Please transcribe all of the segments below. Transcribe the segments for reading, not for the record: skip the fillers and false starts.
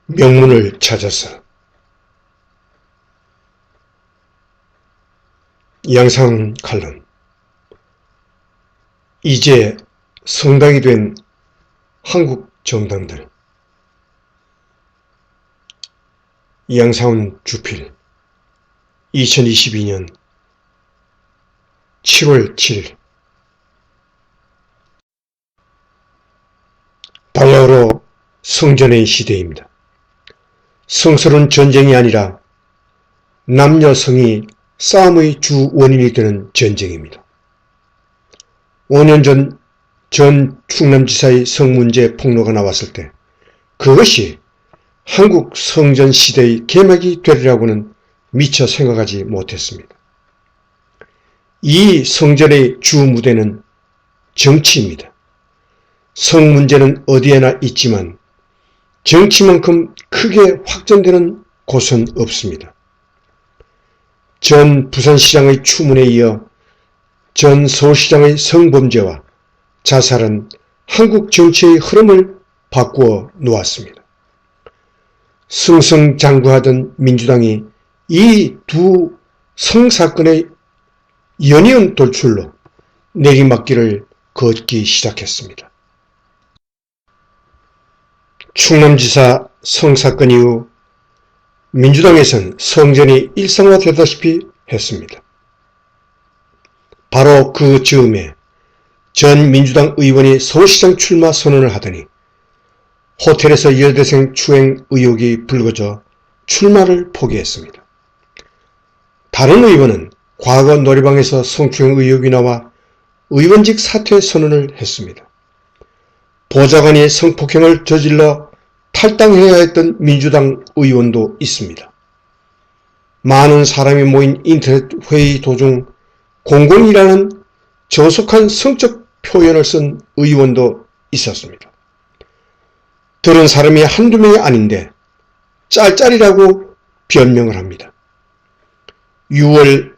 명문을 찾아서 양상훈 칼럼. 이제 성당이 된 한국 정당들. 양상훈 주필. 2022년 7월 7일. 바야흐로 성전의 시대입니다. 성설은 전쟁이 아니라 남녀성이 싸움의 주 원인이 되는 전쟁입니다. 5년 전 충남지사의 성문제 폭로가 나왔을 때 그것이 한국 성전 시대의 개막이 되리라고는 미처 생각하지 못했습니다. 이 성전의 주 무대는 정치입니다. 성문제는 어디에나 있지만 정치만큼 크게 확전되는 곳은 없습니다. 전 부산시장의 추문에 이어 전 서울시장의 성범죄와 자살은 한국 정치의 흐름을 바꾸어 놓았습니다. 승승장구하던 민주당이 이 두 성사건의 연이은 돌출로 내리막길을 걷기 시작했습니다. 충남지사 성사건 이후 민주당에선 성전이 일상화되다시피 했습니다. 바로 그 즈음에 전 민주당 의원이 서울시장 출마 선언을 하더니 호텔에서 여대생 추행 의혹이 불거져 출마를 포기했습니다. 다른 의원은 과거 노래방에서 성추행 의혹이 나와 의원직 사퇴 선언을 했습니다. 보좌관이 성폭행을 저질러 탈당해야 했던 민주당 의원도 있습니다. 많은 사람이 모인 인터넷 회의 도중 공공이라는 저속한 성적 표현을 쓴 의원도 있었습니다. 들은 사람이 한두 명이 아닌데 짤짤이라고 변명을 합니다. 6월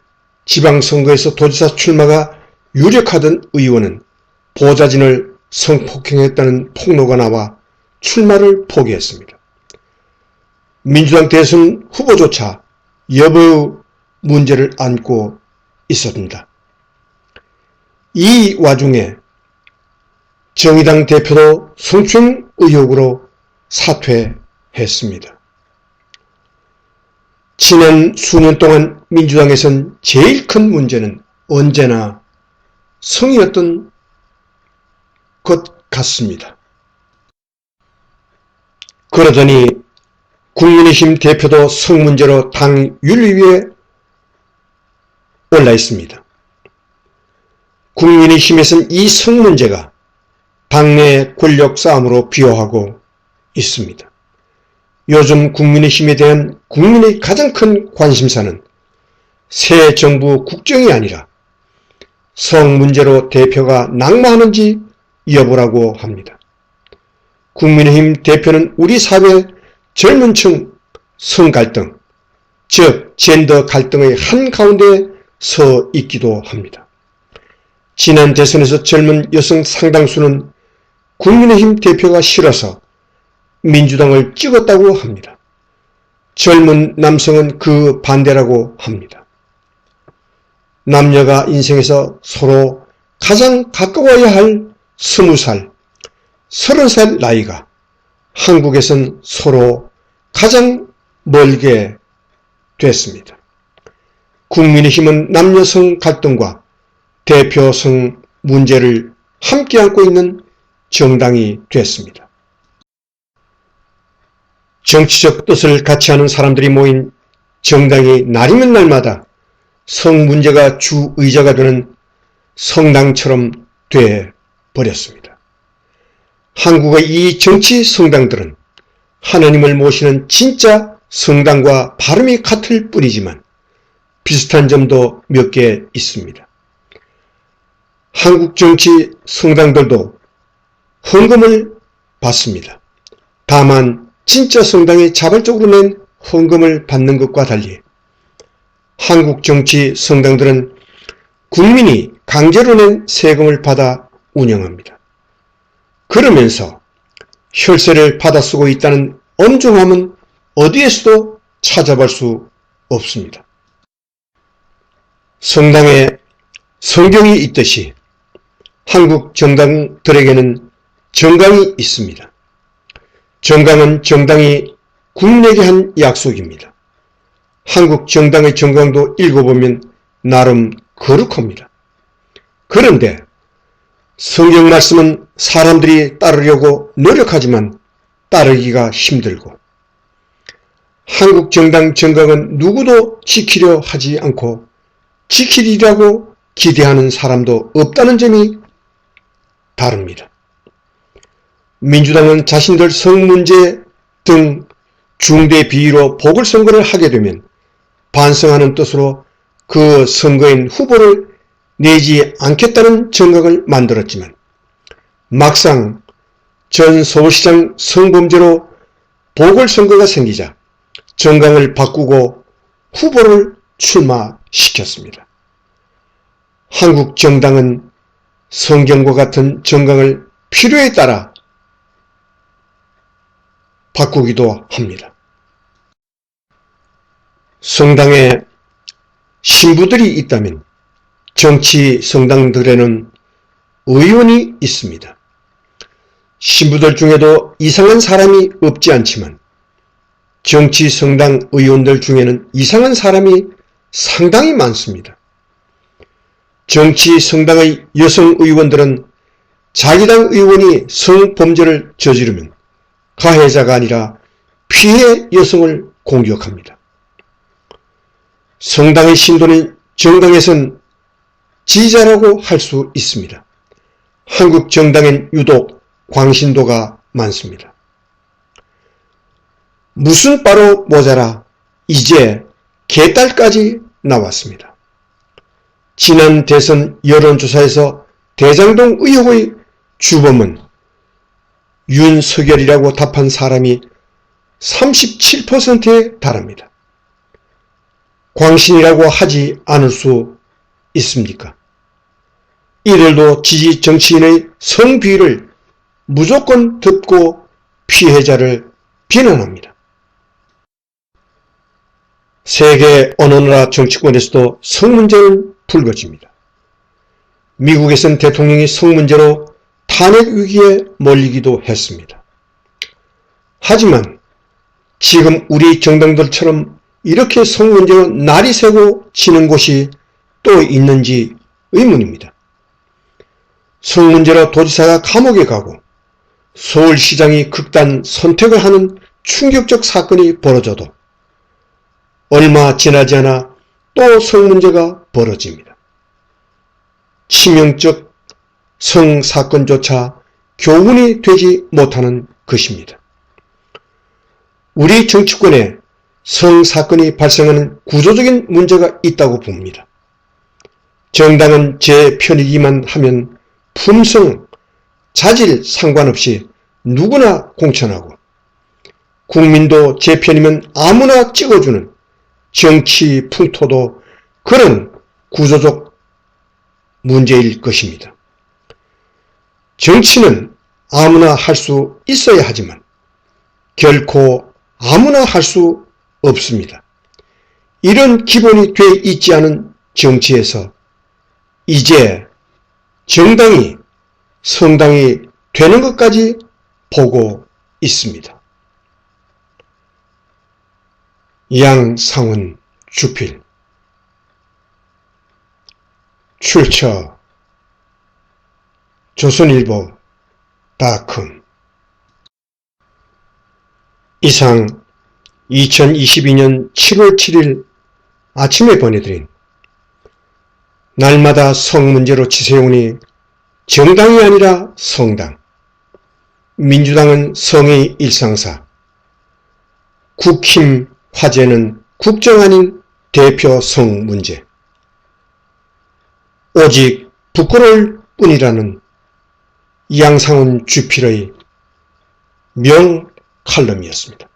지방선거에서 도지사 출마가 유력하던 의원은 보좌진을 성폭행했다는 폭로가 나와 출마를 포기했습니다. 민주당 대선 후보조차 여부의 문제를 안고 있었습니다. 이 와중에 정의당 대표도 성추행 의혹으로 사퇴했습니다. 지난 수년 동안 민주당에선 제일 큰 문제는 언제나 성이었던 것 같습니다. 그러더니 국민의힘 대표도 성 문제로 당 윤리위에 올라 있습니다. 국민의힘에서는 이 성 문제가 당내 권력 싸움으로 비화하고 있습니다. 요즘 국민의힘에 대한 국민의 가장 큰 관심사는 새 정부 국정이 아니라 성 문제로 대표가 낙마하는지 여부라고 합니다. 국민의힘 대표는 우리 사회 젊은 층 성갈등, 즉 젠더 갈등의 한가운데에 서 있기도 합니다. 지난 대선에서 젊은 여성 상당수는 국민의힘 대표가 싫어서 민주당을 찍었다고 합니다. 젊은 남성은 그 반대라고 합니다. 남녀가 인생에서 서로 가장 가까워야 할 20살, 30살 나이가 한국에선 서로 가장 멀게 됐습니다. 국민의힘은 남녀성 갈등과 대표성 문제를 함께 안고 있는 정당이 됐습니다. 정치적 뜻을 같이 하는 사람들이 모인 정당이 날이면 날마다 성 문제가 주 의자가 되는 성당처럼 돼 버렸습니다. 한국의 이 정치 성당들은 하나님을 모시는 진짜 성당과 발음이 같을 뿐이지만 비슷한 점도 몇 개 있습니다. 한국 정치 성당들도 헌금을 받습니다. 다만 진짜 성당이 자발적으로 낸 헌금을 받는 것과 달리 한국 정치 성당들은 국민이 강제로 낸 세금을 받아 운영합니다. 그러면서 혈세를 받아 쓰고 있다는 엄중함은 어디에서도 찾아볼 수 없습니다. 성당에 성경이 있듯이 한국 정당들에게는 정강이 있습니다. 정강은 정당이 국민에게 한 약속입니다. 한국 정당의 정강도 읽어보면 나름 거룩합니다. 그런데 성경 말씀은 사람들이 따르려고 노력하지만 따르기가 힘들고, 한국 정당 정강은 누구도 지키려 하지 않고 지키리라고 기대하는 사람도 없다는 점이 다릅니다. 민주당은 자신들 성문제 등 중대 비위로 보궐선거를 하게 되면 반성하는 뜻으로 그 선거인 후보를 내지 않겠다는 정각을 만들었지만, 막상 전 서울시장 성범죄로 보궐선거가 생기자 정강을 바꾸고 후보를 출마시켰습니다. 한국 정당은 성경과 같은 정강을 필요에 따라 바꾸기도 합니다. 성당에 신부들이 있다면 정치 성당들에는 의원이 있습니다. 신부들 중에도 이상한 사람이 없지 않지만 정치 성당 의원들 중에는 이상한 사람이 상당히 많습니다. 정치 성당의 여성 의원들은 자기 당 의원이 성범죄를 저지르면 가해자가 아니라 피해 여성을 공격합니다. 성당의 신도는 정당에선 지지자라고 할 수 있습니다. 한국 정당엔 유독 광신도가 많습니다. 무슨 바로 모자라 이제 개딸까지 나왔습니다. 지난 대선 여론조사에서 대장동 의혹의 주범은 윤석열이라고 답한 사람이 37%에 달합니다. 광신이라고 하지 않을 수 있습니까? 이들도 지지 정치인의 성비위를 무조건 듣고 피해자를 비난합니다. 세계 어느 나라 정치권에서도 성문제는 불거집니다. 미국에선 대통령이 성문제로 탄핵 위기에 몰리기도 했습니다. 하지만 지금 우리 정당들처럼 이렇게 성문제로 날이 새고 지는 곳이 또 있는지 의문입니다. 성문제로 도지사가 감옥에 가고 서울시장이 극단 선택을 하는 충격적 사건이 벌어져도 얼마 지나지 않아 또 성문제가 벌어집니다. 치명적 성사건조차 교훈이 되지 못하는 것입니다. 우리 정치권에 성사건이 발생하는 구조적인 문제가 있다고 봅니다. 정당은 제 편이기만 하면 품성, 자질 상관없이 누구나 공천하고, 국민도 제 편이면 아무나 찍어주는 정치 풍토도 그런 구조적 문제일 것입니다. 정치는 아무나 할 수 있어야 하지만 결코 아무나 할 수 없습니다. 이런 기본이 돼 있지 않은 정치에서 이제 정당이 성당이 되는 것까지 보고 있습니다. 양상훈 주필. 출처 조선일보.com. 이상 2022년 7월 7일 아침에 보내드린 날마다 성문제로 치세우니 정당이 아니라 성당, 민주당은 성의 일상사, 국힘 화제는 국정 아닌 대표 성문제, 오직 부끄러울 뿐이라는 양상훈 주필의 명 칼럼이었습니다.